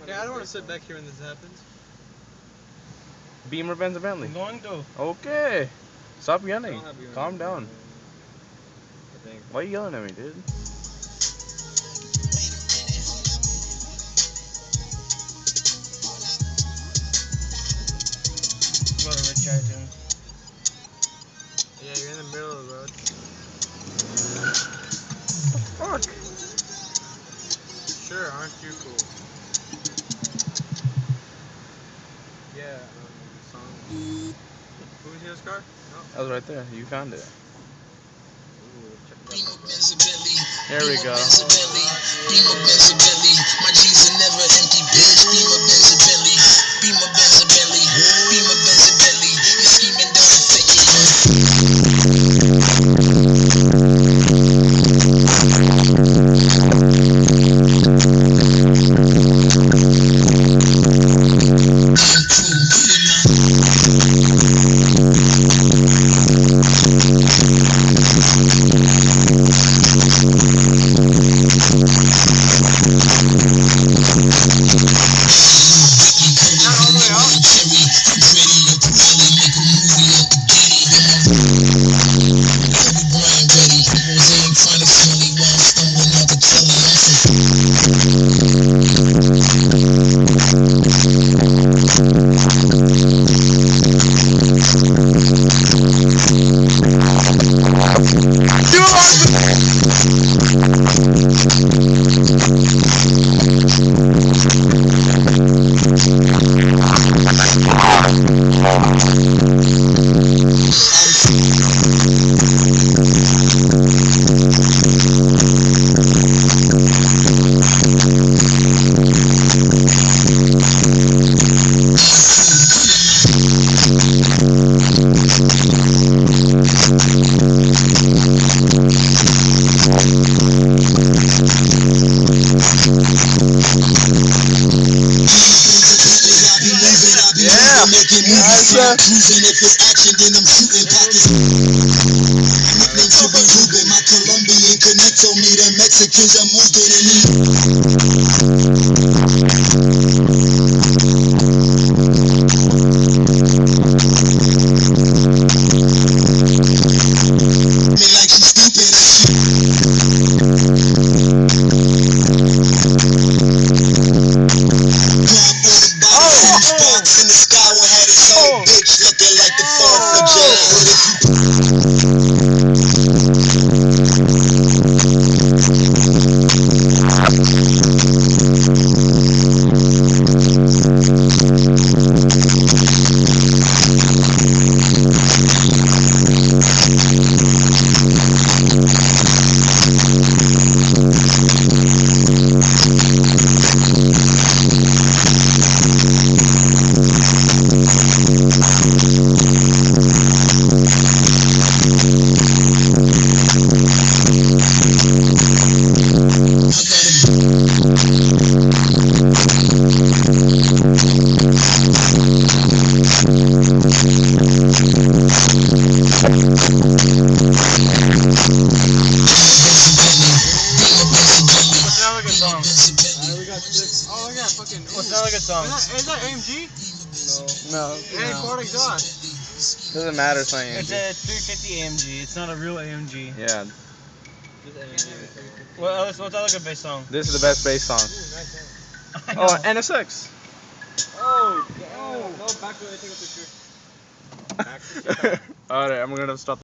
Yeah, I don't want to sit back here when this happens. Beamer, Benz, or Bentley? I'm going to. Okay. Stop yelling. Calm down. Why Why are you yelling at me, dude? Go to Richy, dude. Yeah, you're in the middle of the road. Fuck. Sure, aren't you cool? Yeah, song. Who was his car? No. That was right there. You found it. Ooh, check that out, bro. Here we go. My jeans are never empty, bitch. Beamer, Benz, and Bentley. Beamer, Benz, and Bentley. Beamer, Benz, and Bentley. You scheming down the fake. Cruising, if it's action, then I'm shooting pockets. Nickname should be Ruben. My Colombian connect told me the Mexicans are moving me like she's stupid. Sparks in the sky when had his own bitch looking like the 4th of Oh, yeah, fucking. What's another good song? Is that AMG? No. It ain't Ford exhaust. Doesn't matter. It's not It's AMG. a 350 AMG. It's not a real AMG. Yeah. What's other good bass song? This is the best bass song. Oh, NSX. Oh, no, back to take a picture. Alright, I'm gonna stop.